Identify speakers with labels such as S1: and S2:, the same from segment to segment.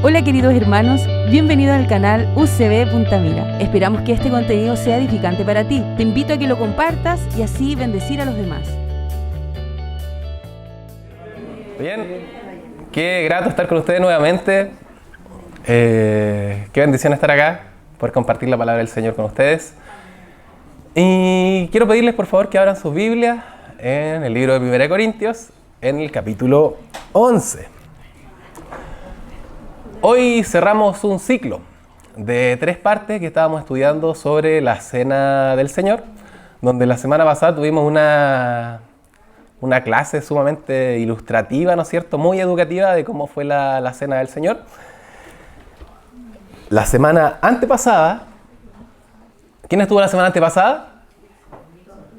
S1: Hola queridos hermanos, bienvenidos al canal UCB Punta Mira. Esperamos que este contenido sea edificante para ti. Te invito a que lo compartas y así bendecir a los demás.
S2: Bien, qué grato estar con ustedes nuevamente. Qué bendición estar acá, poder compartir la palabra del Señor con ustedes. Y quiero pedirles por favor que abran sus Biblias en el libro de 1 Corintios, en el capítulo 11. Hoy cerramos un ciclo de 3 partes que estábamos estudiando sobre la Cena del Señor, donde la semana pasada tuvimos una clase sumamente ilustrativa, ¿no es cierto?, muy educativa de cómo fue la Cena del Señor. La semana antepasada, ¿quién estuvo la semana antepasada?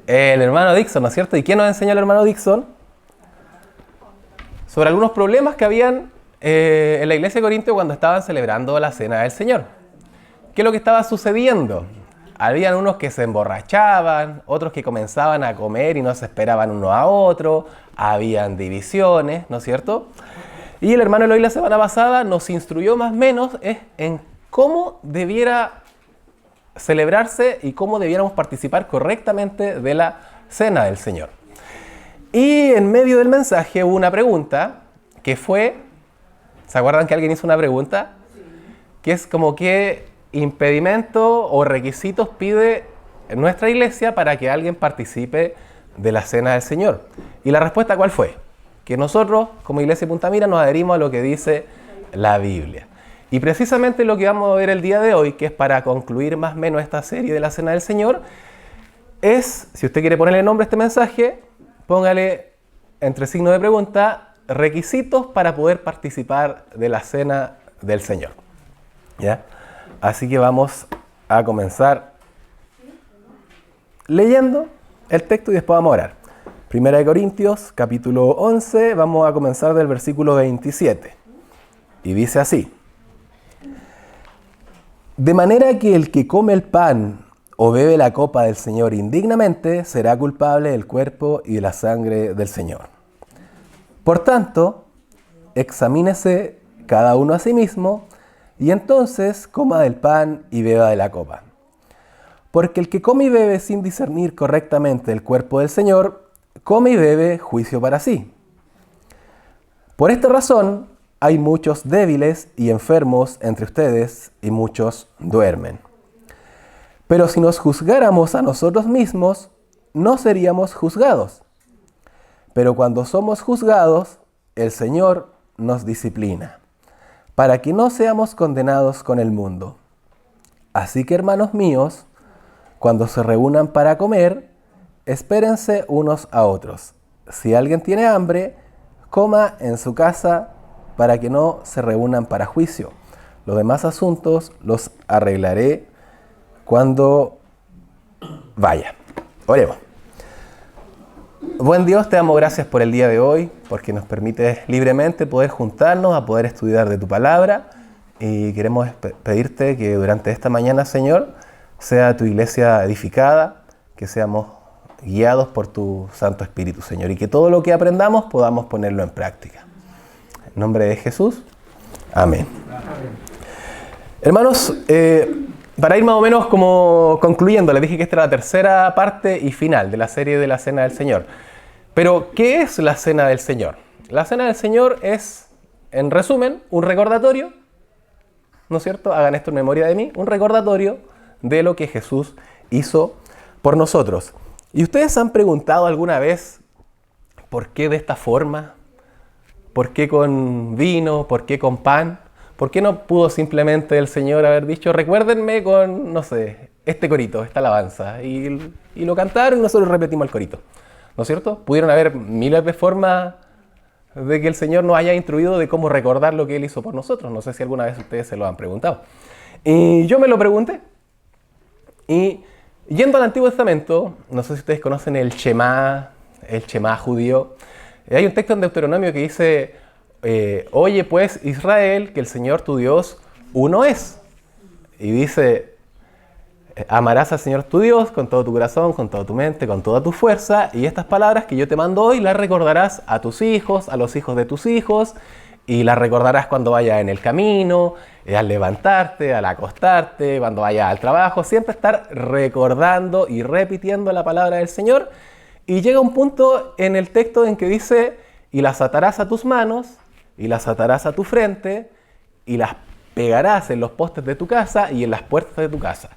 S2: El hermano Dixon, ¿no es cierto? ¿Y quién nos enseñó el hermano Dixon? Sobre algunos problemas que habían en la iglesia de Corinto cuando estaban celebrando la Cena del Señor. ¿Qué es lo que estaba sucediendo? Habían unos que se emborrachaban, otros que comenzaban a comer y no se esperaban uno a otro, habían divisiones, ¿no es cierto? Y el hermano Eloy la semana pasada nos instruyó más o menos en cómo debiera celebrarse y cómo debiéramos participar correctamente de la Cena del Señor. Y en medio del mensaje hubo una pregunta que fue, ¿se acuerdan que alguien hizo una pregunta? Que es como qué impedimento o requisitos pide nuestra iglesia para que alguien participe de la Cena del Señor. Y la respuesta ¿cuál fue? Que nosotros, como Iglesia de Punta Mira, nos adherimos a lo que dice la Biblia. Y precisamente lo que vamos a ver el día de hoy, que es para concluir más o menos esta serie de la Cena del Señor, es, si usted quiere ponerle nombre a este mensaje, póngale entre signo de pregunta, requisitos para poder participar de la Cena del Señor. ¿Ya? Así que vamos a comenzar leyendo el texto y después vamos a orar. 1 Corintios, capítulo 11, vamos a comenzar del versículo 27. Y dice así: de manera que el que come el pan o bebe la copa del Señor indignamente será culpable del cuerpo y de la sangre del Señor. Por tanto, examínese cada uno a sí mismo, y entonces coma del pan y beba de la copa. Porque el que come y bebe sin discernir correctamente el cuerpo del Señor, come y bebe juicio para sí. Por esta razón, hay muchos débiles y enfermos entre ustedes, y muchos duermen. Pero si nos juzgáramos a nosotros mismos, no seríamos juzgados. Pero cuando somos juzgados, el Señor nos disciplina, para que no seamos condenados con el mundo. Así que, hermanos míos, cuando se reúnan para comer, espérense unos a otros. Si alguien tiene hambre, coma en su casa, para que no se reúnan para juicio. Los demás asuntos los arreglaré cuando vaya. Oremos. Buen Dios, te damos gracias por el día de hoy, porque nos permite libremente poder juntarnos a poder estudiar de tu palabra, y queremos pedirte que durante esta mañana, Señor, sea tu iglesia edificada, que seamos guiados por tu Santo Espíritu, Señor, y que todo lo que aprendamos podamos ponerlo en práctica. En nombre de Jesús, amén. Hermanos, para ir más o menos como concluyendo, les dije que esta era la tercera parte y final de la serie de la Cena del Señor. Pero, ¿qué es la Cena del Señor? La Cena del Señor es, en resumen, un recordatorio, ¿no es cierto? Hagan esto en memoria de mí, un recordatorio de lo que Jesús hizo por nosotros. ¿Y ustedes han preguntado alguna vez por qué de esta forma? ¿Por qué con vino? ¿Por qué con pan? ¿Por qué no pudo simplemente el Señor haber dicho, recuérdenme con, no sé, este corito, esta alabanza? Y lo cantaron y nosotros repetimos el corito, ¿no es cierto? Pudieron haber miles de formas de que el Señor nos haya instruido de cómo recordar lo que Él hizo por nosotros. No sé si alguna vez ustedes se lo han preguntado. Y yo me lo pregunté. Y yendo al Antiguo Testamento, no sé si ustedes conocen el Shema judío. Hay un texto en Deuteronomio que dice, oye pues Israel, que el Señor tu Dios uno es. Y dice, amarás al Señor tu Dios con todo tu corazón, con toda tu mente, con toda tu fuerza, y estas palabras que yo te mando hoy las recordarás a tus hijos, a los hijos de tus hijos, y las recordarás cuando vayas en el camino, al levantarte, al acostarte, cuando vayas al trabajo. Siempre estar recordando y repitiendo la palabra del Señor. Y llega un punto en el texto en que dice, y las atarás a tus manos, y las atarás a tu frente, y las pegarás en los postes de tu casa y en las puertas de tu casa.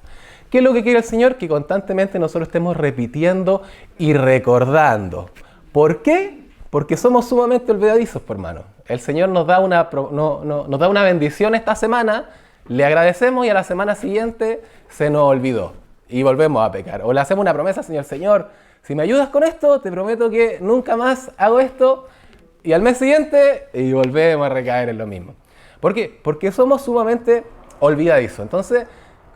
S2: ¿Qué es lo que quiere el Señor? Que constantemente nosotros estemos repitiendo y recordando. ¿Por qué? Porque somos sumamente olvidadizos, por hermano. El Señor nos da una bendición esta semana, le agradecemos y a la semana siguiente se nos olvidó y volvemos a pecar. O le hacemos una promesa, Señor, si me ayudas con esto, te prometo que nunca más hago esto, y al mes siguiente y volvemos a recaer en lo mismo. ¿Por qué? Porque somos sumamente olvidadizos. Entonces,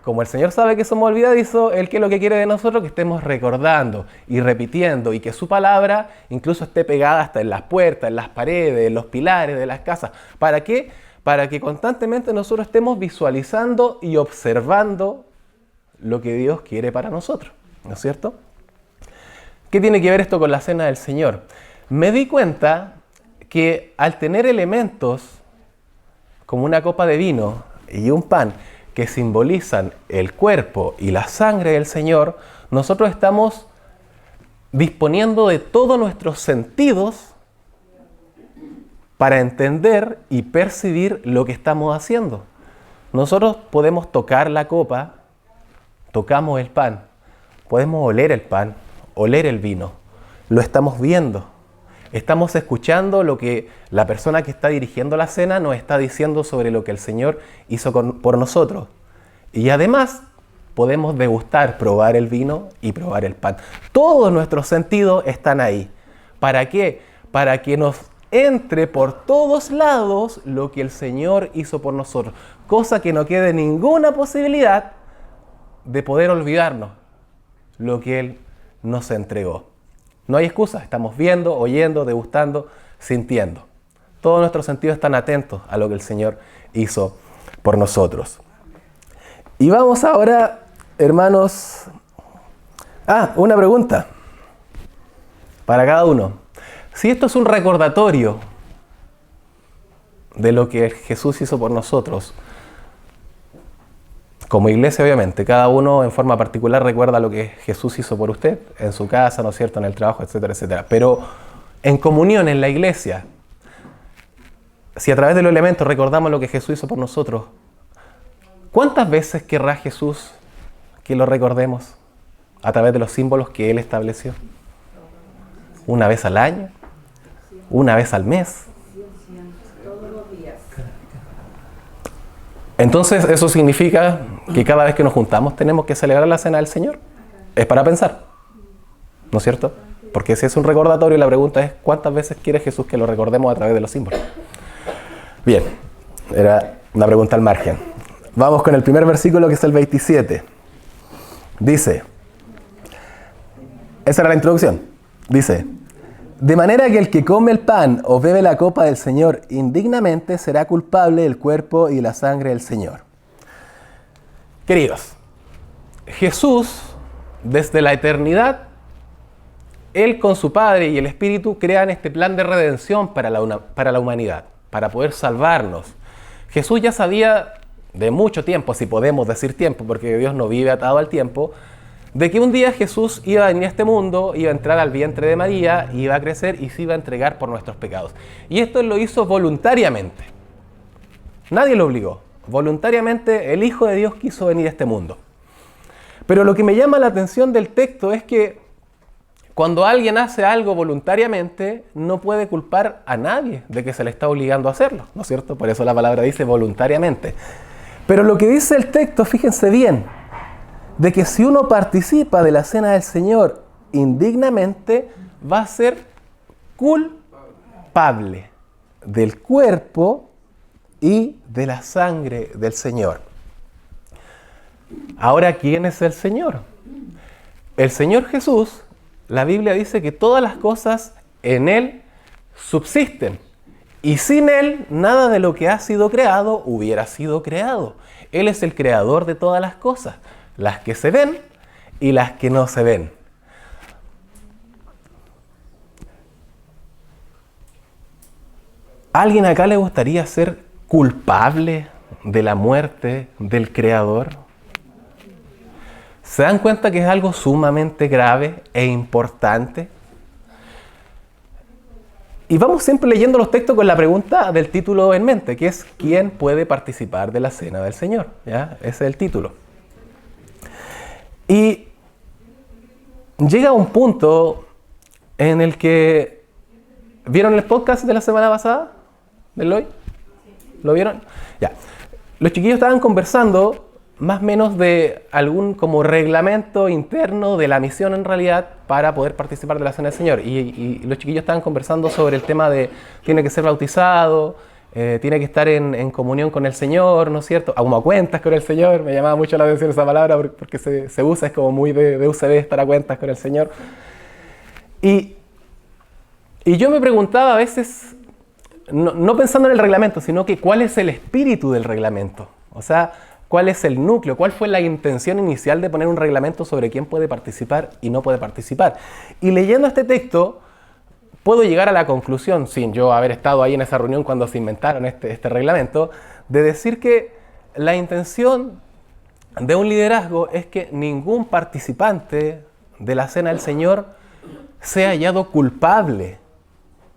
S2: como el Señor sabe que somos olvidadizos, Él que es lo que quiere de nosotros, que estemos recordando y repitiendo, y que su palabra incluso esté pegada hasta en las puertas, en las paredes, en los pilares de las casas. ¿Para qué? Para que constantemente nosotros estemos visualizando y observando lo que Dios quiere para nosotros, ¿no es cierto? ¿Qué tiene que ver esto con la cena del Señor? Me di cuenta que al tener elementos como una copa de vino y un pan que simbolizan el cuerpo y la sangre del Señor, nosotros estamos disponiendo de todos nuestros sentidos para entender y percibir lo que estamos haciendo. Nosotros podemos tocar la copa, tocamos el pan, podemos oler el pan, oler el vino, lo estamos viendo. Estamos escuchando lo que la persona que está dirigiendo la cena nos está diciendo sobre lo que el Señor hizo por nosotros. Y además podemos degustar, probar el vino y probar el pan. Todos nuestros sentidos están ahí. ¿Para qué? Para que nos entre por todos lados lo que el Señor hizo por nosotros. Cosa que no quede ninguna posibilidad de poder olvidarnos lo que Él nos entregó. No hay excusa, estamos viendo, oyendo, degustando, sintiendo. Todos nuestros sentidos están atentos a lo que el Señor hizo por nosotros. Y vamos ahora, hermanos, una pregunta para cada uno. Si esto es un recordatorio de lo que Jesús hizo por nosotros, como iglesia, obviamente, cada uno en forma particular recuerda lo que Jesús hizo por usted, en su casa, ¿no es cierto?, en el trabajo, etcétera, etcétera. Pero en comunión, en la iglesia, si a través de los elementos recordamos lo que Jesús hizo por nosotros, ¿cuántas veces querrá Jesús que lo recordemos a través de los símbolos que Él estableció? ¿Una vez al año? ¿Una vez al mes? Entonces, eso significa que cada vez que nos juntamos tenemos que celebrar la cena del Señor. Es para pensar, ¿no es cierto? Porque si es un recordatorio, la pregunta es ¿cuántas veces quiere Jesús que lo recordemos a través de los símbolos? Bien, era una pregunta al margen. Vamos con el primer versículo, que es el 27. Dice, esa era la introducción, dice: de manera que el que come el pan o bebe la copa del Señor indignamente será culpable del cuerpo y la sangre del Señor. Queridos, Jesús, desde la eternidad, Él con su Padre y el Espíritu crean este plan de redención para la humanidad, para poder salvarnos. Jesús ya sabía de mucho tiempo, si podemos decir tiempo, porque Dios no vive atado al tiempo, de que un día Jesús iba a venir a este mundo, iba a entrar al vientre de María, iba a crecer y se iba a entregar por nuestros pecados. Y esto Él lo hizo voluntariamente. Nadie lo obligó. Voluntariamente el Hijo de Dios quiso venir a este mundo. Pero lo que me llama la atención del texto es que cuando alguien hace algo voluntariamente, no puede culpar a nadie de que se le está obligando a hacerlo, ¿no es cierto? Por eso la palabra dice voluntariamente. Pero lo que dice el texto, fíjense bien, de que si uno participa de la cena del Señor indignamente, va a ser culpable del cuerpo y de la sangre del Señor. Ahora, ¿quién es el Señor? El Señor Jesús, la Biblia dice que todas las cosas en Él subsisten. Y sin Él, nada de lo que ha sido creado hubiera sido creado. Él es el creador de todas las cosas, las que se ven y las que no se ven. ¿Alguien acá le gustaría ser culpable de la muerte del Creador? ¿Se dan cuenta que es algo sumamente grave e importante? Y vamos siempre leyendo los textos con la pregunta del título en mente, que es ¿quién puede participar de la cena del Señor? ¿Ya? Ese es el título. Y llega un punto en el que... ¿Vieron el podcast de la semana pasada? ¿De Eloy? ¿Lo vieron? Ya. Los chiquillos estaban conversando más o menos de algún como reglamento interno de la misión en realidad para poder participar de la Cena del Señor. Y los chiquillos estaban conversando sobre el tema de tiene que ser bautizado, tiene que estar en comunión con el Señor, ¿no es cierto? Como a cuentas con el Señor. Me llamaba mucho la atención esa palabra porque se usa, es como muy de UCB estar a cuentas con el Señor. Y yo me preguntaba a veces, no pensando en el reglamento, sino que cuál es el espíritu del reglamento. O sea, cuál es el núcleo, cuál fue la intención inicial de poner un reglamento sobre quién puede participar y no puede participar. Y leyendo este texto, puedo llegar a la conclusión, sin yo haber estado ahí en esa reunión cuando se inventaron este reglamento, de decir que la intención de un liderazgo es que ningún participante de la Cena del Señor sea hallado culpable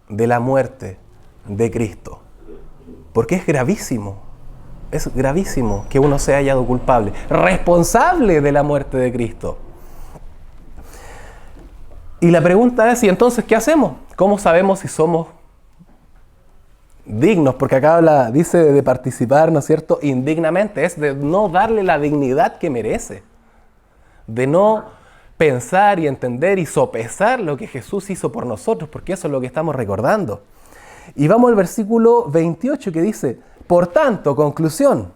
S2: de la muerte de Cristo. Porque es gravísimo que uno sea hallado culpable, responsable de la muerte de Cristo. Y la pregunta es, ¿y entonces qué hacemos? ¿Cómo sabemos si somos dignos? Porque acá dice de participar, ¿no es cierto?, indignamente, es de no darle la dignidad que merece, de no pensar y entender y sopesar lo que Jesús hizo por nosotros, porque eso es lo que estamos recordando. Y vamos al versículo 28 que dice: por tanto, conclusión,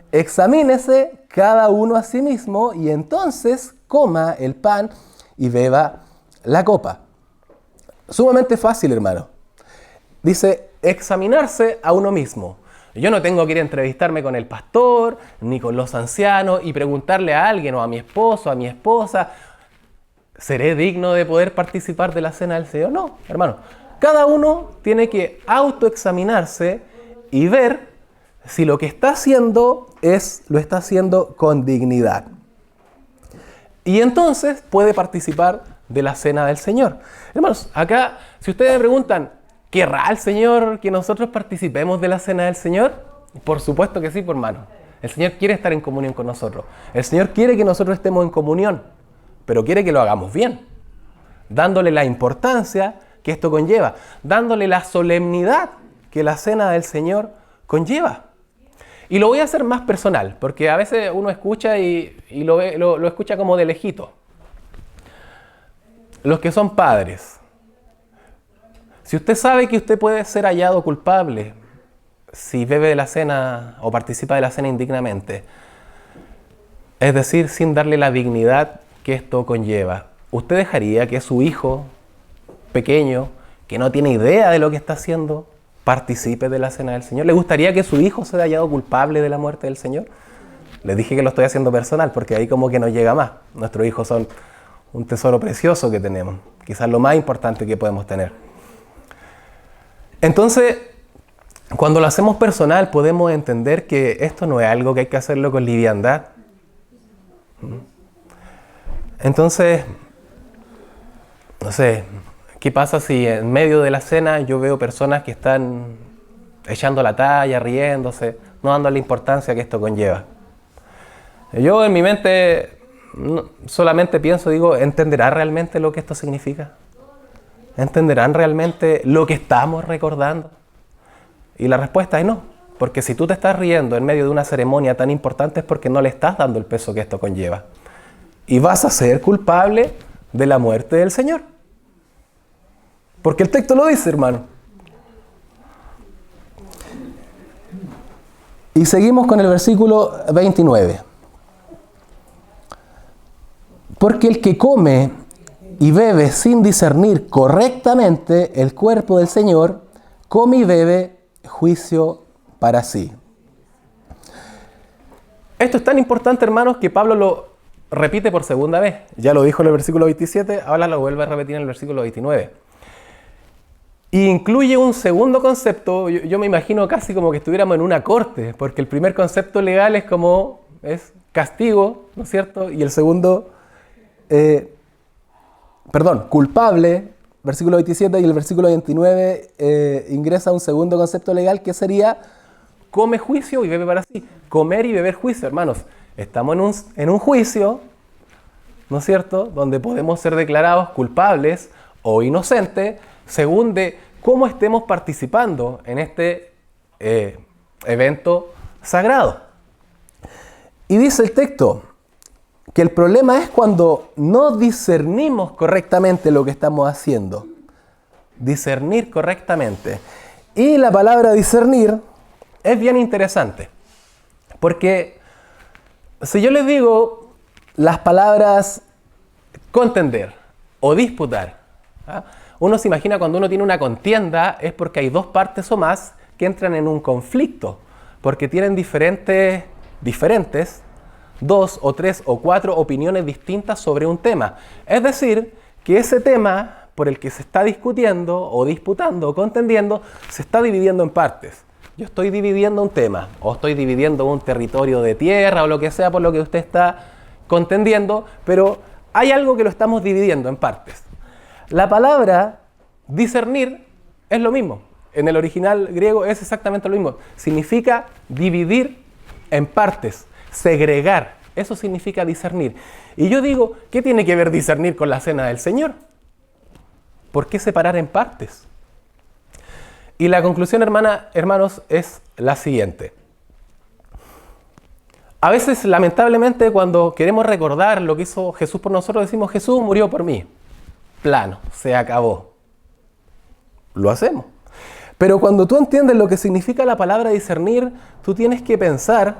S2: examínese cada uno a sí mismo y entonces coma el pan y beba la copa. Sumamente fácil, hermano. Dice, examinarse a uno mismo. Yo no tengo que ir a entrevistarme con el pastor, ni con los ancianos y preguntarle a alguien, o a mi esposo, a mi esposa, ¿seré digno de poder participar de la cena del Señor? No, hermano. Cada uno tiene que autoexaminarse y ver si lo que está haciendo lo está haciendo con dignidad. Y entonces puede participar de la cena del Señor. Hermanos, acá, si ustedes me preguntan, ¿querrá el Señor que nosotros participemos de la cena del Señor? Por supuesto que sí, por hermano. El Señor quiere estar en comunión con nosotros. El Señor quiere que nosotros estemos en comunión, pero quiere que lo hagamos bien, dándole la importancia que esto conlleva, dándole la solemnidad que la cena del Señor conlleva. Y lo voy a hacer más personal, porque a veces uno escucha y lo escucha como de lejito. Los que son padres, si usted sabe que usted puede ser hallado culpable si bebe de la cena o participa de la cena indignamente, es decir, sin darle la dignidad que esto conlleva, ¿usted dejaría que su hijo pequeño, que no tiene idea de lo que está haciendo, participe de la cena del Señor? ¿Le gustaría que su hijo sea hallado culpable de la muerte del Señor? Les dije que lo estoy haciendo personal, porque ahí como que nos llega más. Nuestros hijos son un tesoro precioso que tenemos, quizás lo más importante que podemos tener. Entonces, cuando lo hacemos personal, podemos entender que esto no es algo que hay que hacerlo con liviandad. Entonces, no sé, ¿qué pasa si en medio de la cena yo veo personas que están echando la talla, riéndose, no dando la importancia que esto conlleva? Yo en mi mente solamente pienso, digo, ¿entenderán realmente lo que esto significa? ¿Entenderán realmente lo que estamos recordando? Y la respuesta es no, porque si tú te estás riendo en medio de una ceremonia tan importante es porque no le estás dando el peso que esto conlleva. Y vas a ser culpable de la muerte del Señor. Porque el texto lo dice, hermano. Y seguimos con el versículo 29. Porque el que come y bebe sin discernir correctamente el cuerpo del Señor, come y bebe juicio para sí. Esto es tan importante, hermanos, que Pablo lo repite por segunda vez. Ya lo dijo en el versículo 27, ahora lo vuelve a repetir en el versículo 29. Y incluye un segundo concepto, yo me imagino casi como que estuviéramos en una corte, porque el primer concepto legal es castigo, ¿no es cierto? Y el segundo, culpable, versículo 27, y el versículo 29 ingresa un segundo concepto legal que sería come juicio y bebe para sí. Comer y beber juicio, hermanos. Estamos en un juicio, ¿no es cierto?, donde podemos ser declarados culpables o inocentes según de cómo estemos participando en este evento sagrado. Y dice el texto que el problema es cuando no discernimos correctamente lo que estamos haciendo. Discernir correctamente. Y la palabra discernir es bien interesante, porque si yo les digo las palabras contender o disputar, ¿ah? Uno se imagina cuando uno tiene una contienda es porque hay dos partes o más que entran en un conflicto, porque tienen diferentes, dos o tres o cuatro opiniones distintas sobre un tema. Es decir, que ese tema por el que se está discutiendo o disputando o contendiendo se está dividiendo en partes. Yo estoy dividiendo un tema o estoy dividiendo un territorio de tierra o lo que sea por lo que usted está contendiendo, pero hay algo que lo estamos dividiendo en partes. La palabra discernir es lo mismo. En el original griego es exactamente lo mismo. Significa dividir en partes, segregar. Eso significa discernir. Y yo digo, ¿qué tiene que ver discernir con la cena del Señor? ¿Por qué separar en partes? Y la conclusión, hermanos, es la siguiente. A veces, lamentablemente, cuando queremos recordar lo que hizo Jesús por nosotros, decimos, Jesús murió por mí. Plano, se acabó. Lo hacemos. Pero cuando tú entiendes lo que significa la palabra discernir, tú tienes que pensar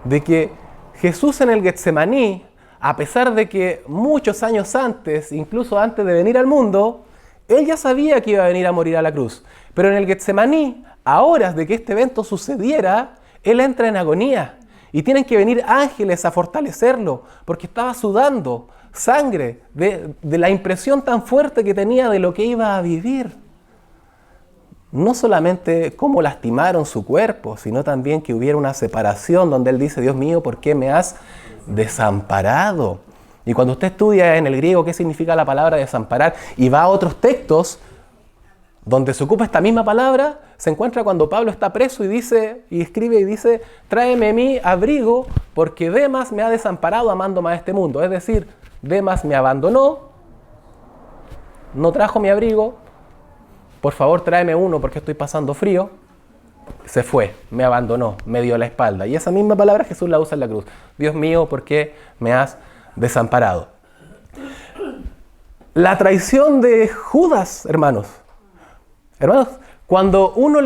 S2: de que Jesús en el Getsemaní, a pesar de que muchos años antes, incluso antes de venir al mundo, Él ya sabía que iba a venir a morir a la cruz. Pero en el Getsemaní, a horas de que este evento sucediera, Él entra en agonía. Y tienen que venir ángeles a fortalecerlo, porque estaba sudando sangre de la impresión tan fuerte que tenía de lo que iba a vivir. No solamente cómo lastimaron su cuerpo, sino también que hubiera una separación donde Él dice, Dios mío, ¿por qué me has desamparado? Y cuando usted estudia en el griego qué significa la palabra desamparar y va a otros textos donde se ocupa esta misma palabra, se encuentra cuando Pablo está preso y escribe y dice, tráeme mi abrigo porque Demas me ha desamparado amándome a este mundo. Es decir, Demas me abandonó, no trajo mi abrigo, por favor tráeme uno porque estoy pasando frío. Se fue, me abandonó, me dio la espalda. Y esa misma palabra Jesús la usa en la cruz. Dios mío, ¿por qué me has desamparado? La traición de Judas, hermanos, cuando uno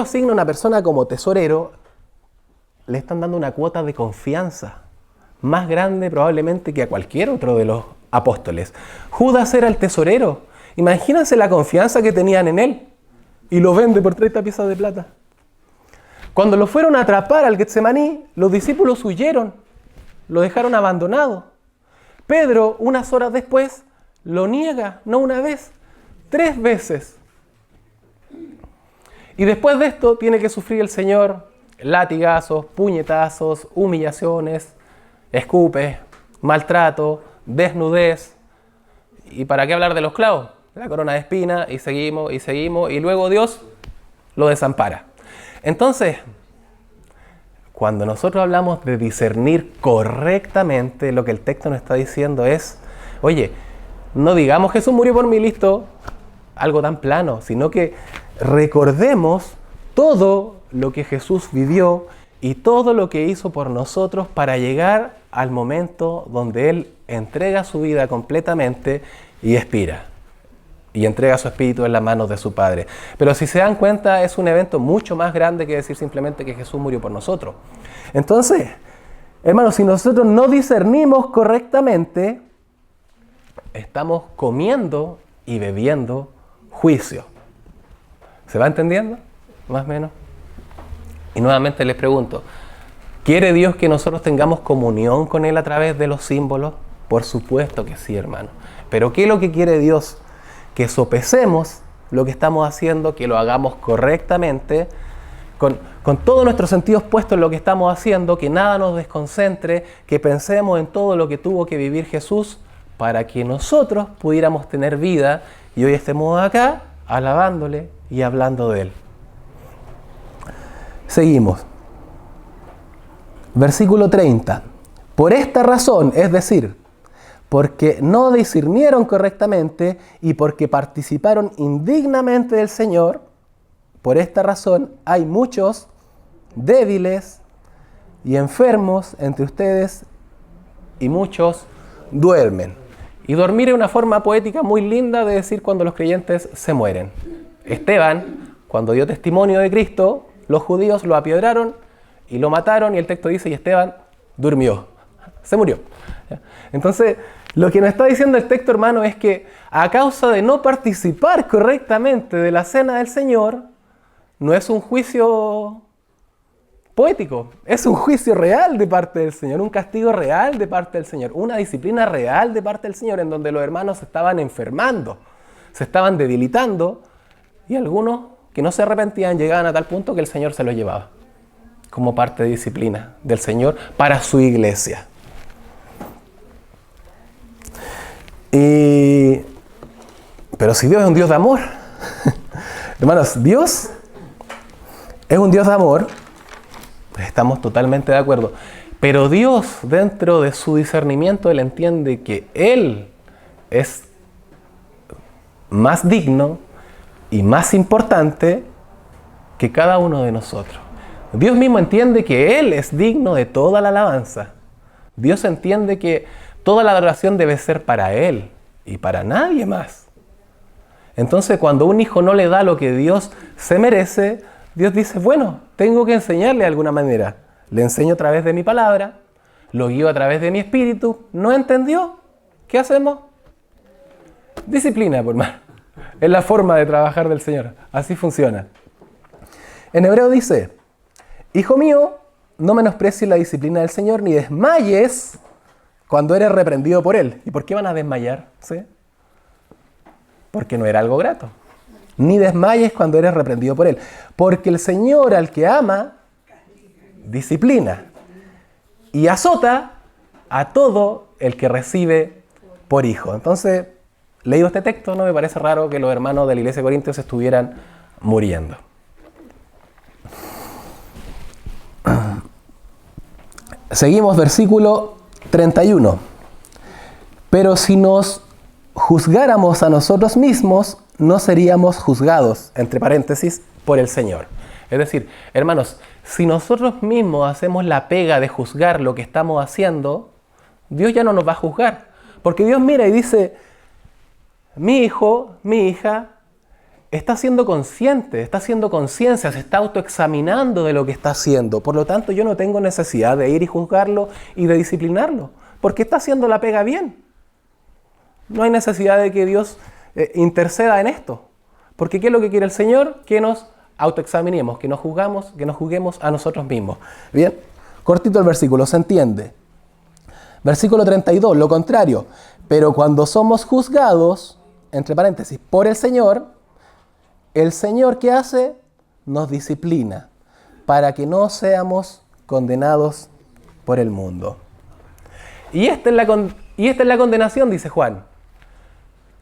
S2: asigna a una persona como tesorero, le están dando una cuota de confianza más grande probablemente que a cualquier otro de los apóstoles. Judas era el tesorero. Imagínense la confianza que tenían en él. Y lo vende por 30 piezas de plata. Cuando lo fueron a atrapar al Getsemaní, los discípulos huyeron. Lo dejaron abandonado. Pedro, unas horas después, lo niega, no una vez, 3 veces. Y después de esto tiene que sufrir el Señor latigazos, puñetazos, humillaciones, escupes, maltrato, desnudez. ¿Y para qué hablar de los clavos? La corona de espinas, y seguimos, y luego Dios lo desampara. Entonces, cuando nosotros hablamos de discernir correctamente, lo que el texto nos está diciendo es, oye, no digamos Jesús murió por mí, listo, algo tan plano, sino que recordemos todo lo que Jesús vivió y todo lo que hizo por nosotros para llegar al momento donde Él entrega su vida completamente y expira. Y entrega su espíritu en las manos de su Padre. Pero si se dan cuenta, es un evento mucho más grande que decir simplemente que Jesús murió por nosotros. Entonces, hermanos, si nosotros no discernimos correctamente, estamos comiendo y bebiendo juicio. ¿Se va entendiendo? Más o menos. Y nuevamente les pregunto, ¿quiere Dios que nosotros tengamos comunión con Él a través de los símbolos? Por supuesto que sí, hermano. Pero ¿qué es lo que quiere Dios? que sopesemos lo que estamos haciendo, que lo hagamos correctamente, con todos nuestros sentidos puestos en lo que estamos haciendo, que nada nos desconcentre, que pensemos en todo lo que tuvo que vivir Jesús para que nosotros pudiéramos tener vida y hoy estemos acá alabándole y hablando de Él. Seguimos. Versículo 30. Por esta razón, es decir, porque no discernieron correctamente y porque participaron indignamente del Señor, por esta razón hay muchos débiles y enfermos entre ustedes y muchos duermen. Y dormir es una forma poética muy linda de decir cuando los creyentes se mueren. Esteban, cuando dio testimonio de Cristo, los judíos lo apiedraron y lo mataron y el texto dice, y Esteban durmió, se murió. Entonces, lo que nos está diciendo el texto, hermano, es que a causa de no participar correctamente de la cena del Señor, no es un juicio poético, es un juicio real de parte del Señor, un castigo real de parte del Señor, una disciplina real de parte del Señor, en donde los hermanos se estaban enfermando, se estaban debilitando, y algunos que no se arrepentían llegaban a tal punto que el Señor se los llevaba, como parte de disciplina del Señor para su iglesia. Pero si Dios es un Dios de amor, hermanos, Dios es un Dios de amor, pues estamos totalmente de acuerdo. Pero Dios, dentro de su discernimiento, Él entiende que Él es más digno y más importante que cada uno de nosotros. Dios mismo entiende que Él es digno de toda la alabanza. Dios entiende que toda la adoración debe ser para Él y para nadie más. Entonces, cuando un hijo no le da lo que Dios se merece, Dios dice, bueno, tengo que enseñarle de alguna manera. Le enseño a través de mi palabra, lo guío a través de mi espíritu. ¿No entendió? ¿Qué hacemos? Disciplina, por más. Es la forma de trabajar del Señor. Así funciona. En Hebreo dice, hijo mío, no menosprecies la disciplina del Señor, ni desmayes cuando eres reprendido por Él. ¿Y por qué van a desmayar? ¿Sí? Porque no era algo grato. Ni desmayes cuando eres reprendido por Él. Porque el Señor al que ama, disciplina y azota a todo el que recibe por hijo. Entonces, leído este texto, no me parece raro que los hermanos de la iglesia de Corintios estuvieran muriendo. Seguimos, versículo 31. Pero si nos juzgáramos a nosotros mismos, no seríamos juzgados, entre paréntesis, por el Señor. Es decir, hermanos, si nosotros mismos hacemos la pega de juzgar lo que estamos haciendo, Dios ya no nos va a juzgar. Porque Dios mira y dice, mi hijo, mi hija, está siendo consciente, está haciendo conciencia, se está autoexaminando de lo que está haciendo. Por lo tanto, yo no tengo necesidad de ir y juzgarlo y de disciplinarlo, porque está haciendo la pega bien. No hay necesidad de que Dios interceda en esto. Porque ¿qué es lo que quiere el Señor? Que nos autoexaminemos, que nos juzguemos a nosotros mismos. Bien, cortito el versículo, se entiende. Versículo 32, lo contrario. Pero cuando somos juzgados, entre paréntesis, por el Señor ¿qué hace? Nos disciplina para que no seamos condenados por el mundo. Y esta es la condenación, dice Juan,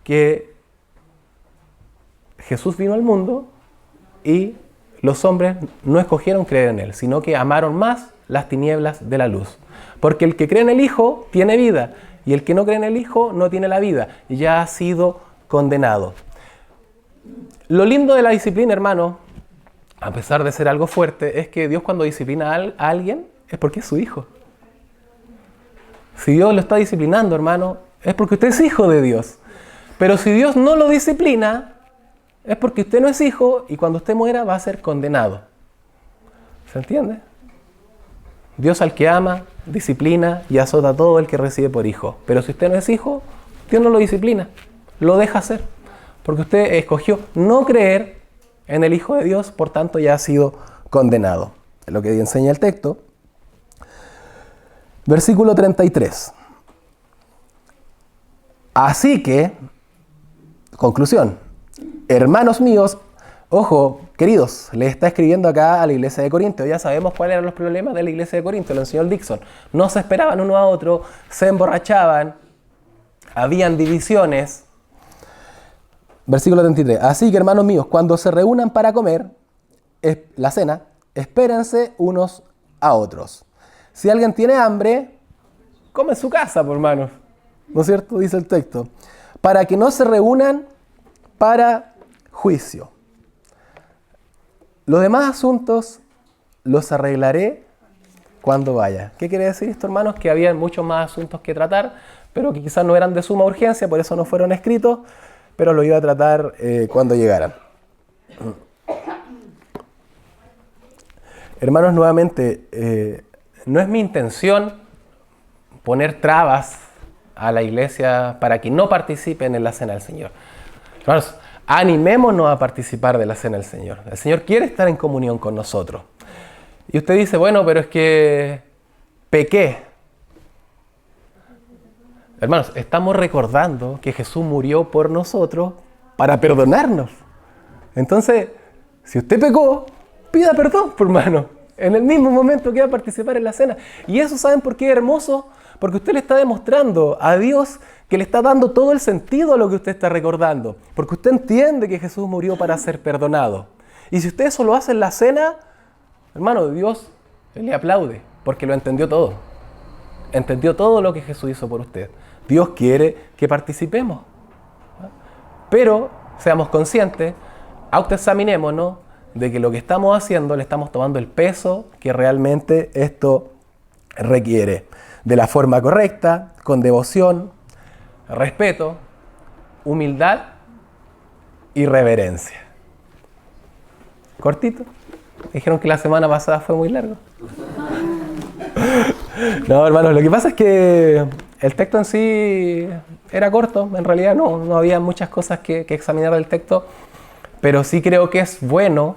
S2: que Jesús vino al mundo y los hombres no escogieron creer en Él, sino que amaron más las tinieblas de la luz. Porque el que cree en el Hijo tiene vida, y el que no cree en el Hijo no tiene la vida, y ya ha sido condenado. Lo lindo de la disciplina, hermano, a pesar de ser algo fuerte, es que Dios cuando disciplina a alguien es porque es su hijo. Si Dios lo está disciplinando, hermano, es porque usted es hijo de Dios. Pero si Dios no lo disciplina, es porque usted no es hijo y cuando usted muera va a ser condenado. ¿Se entiende? Dios al que ama, disciplina y azota a todo el que recibe por hijo. Pero si usted no es hijo, Dios no lo disciplina, lo deja hacer. Porque usted escogió no creer en el Hijo de Dios, por tanto ya ha sido condenado. Es lo que enseña el texto. Versículo 33. Así que, Conclusión. Hermanos míos, ojo, queridos, le está escribiendo acá a la iglesia de Corinto. Ya sabemos cuáles eran los problemas de la iglesia de Corinto, lo enseñó el Dixon. No se esperaban uno a otro, se emborrachaban, habían divisiones. Versículo 33. Así que, hermanos míos, cuando se reúnan para comer la cena, espérense unos a otros. Si alguien tiene hambre, come en su casa, por hermanos. ¿No es cierto? Dice el texto. Para que no se reúnan para juicio. Los demás asuntos los arreglaré cuando vaya. ¿Qué quiere decir esto, hermanos? Que había muchos más asuntos que tratar, pero que quizás no eran de suma urgencia, por eso no fueron escritos, pero lo iba a tratar cuando llegaran. Hermanos, nuevamente, no es mi intención poner trabas a la iglesia para que no participen en la cena del Señor. Hermanos, animémonos a participar de la cena del Señor. El Señor quiere estar en comunión con nosotros. Y usted dice, bueno, pero es que pequé. Hermanos, estamos recordando que Jesús murió por nosotros para perdonarnos. Entonces, si usted pecó, pida perdón, por hermano, en el mismo momento que va a participar en la cena. Y eso, ¿saben por qué es hermoso? Porque usted le está demostrando a Dios que le está dando todo el sentido a lo que usted está recordando. Porque usted entiende que Jesús murió para ser perdonado. Y si usted eso lo hace en la cena, hermano, Dios le aplaude, porque lo entendió todo. Entendió todo lo que Jesús hizo por usted. Dios quiere que participemos. Pero seamos conscientes, autoexaminémonos de que lo que estamos haciendo le estamos tomando el peso que realmente esto requiere. De la forma correcta, con devoción, respeto, humildad y reverencia. ¿Cortito? Dijeron que la semana pasada fue muy largo. No, hermanos, lo que pasa es que el texto en sí era corto. En realidad no había muchas cosas que examinar del texto. Pero sí creo que es bueno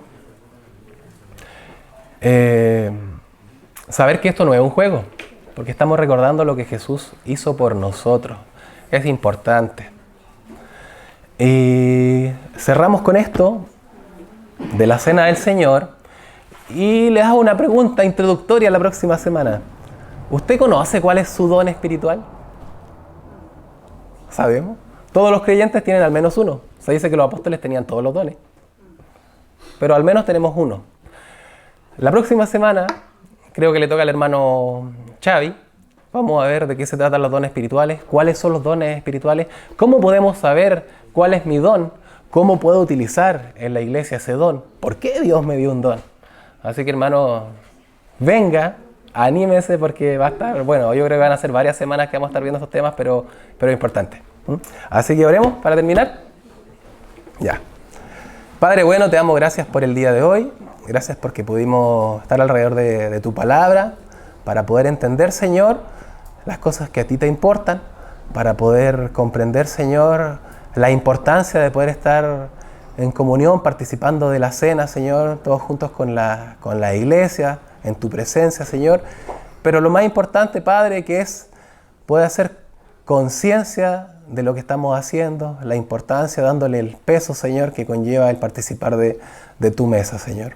S2: saber que esto no es un juego. Porque estamos recordando lo que Jesús hizo por nosotros. Es importante. Y cerramos con esto de la Cena del Señor. Y les hago una pregunta introductoria la próxima semana. ¿Usted conoce cuál es su don espiritual? ¿Sabemos? Todos los creyentes tienen al menos uno. Se dice que los apóstoles tenían todos los dones. Pero al menos tenemos uno. La próxima semana, creo que le toca al hermano Xavi. Vamos a ver de qué se tratan los dones espirituales, cuáles son los dones espirituales, cómo podemos saber cuál es mi don, cómo puedo utilizar en la iglesia ese don, por qué Dios me dio un don. Así que, hermano, venga, anímese porque va a estar, bueno, yo creo que van a ser varias semanas que vamos a estar viendo estos temas, pero es importante. Así que oremos para terminar. Ya. Padre bueno, te damos gracias por el día de hoy. Gracias porque pudimos estar alrededor de tu palabra para poder entender, Señor, las cosas que a ti te importan, para poder comprender, Señor, la importancia de poder estar en comunión, participando de la cena, Señor, todos juntos con la iglesia, en tu presencia, Señor. Pero lo más importante, Padre, que es poder hacer conciencia de lo que estamos haciendo, la importancia, dándole el peso, Señor, que conlleva el participar de tu mesa, Señor.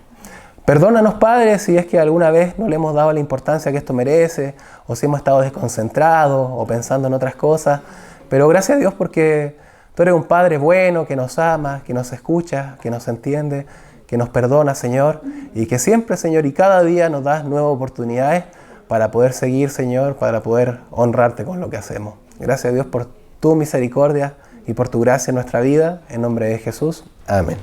S2: Perdónanos, Padre, si es que alguna vez no le hemos dado la importancia que esto merece, o si hemos estado desconcentrados, o pensando en otras cosas. Pero gracias a Dios porque tú eres un Padre bueno, que nos ama, que nos escucha, que nos entiende, que nos perdona, Señor, y que siempre, Señor, y cada día nos das nuevas oportunidades para poder seguir, Señor, para poder honrarte con lo que hacemos. Gracias a Dios por tu misericordia y por tu gracia en nuestra vida. En nombre de Jesús. Amén.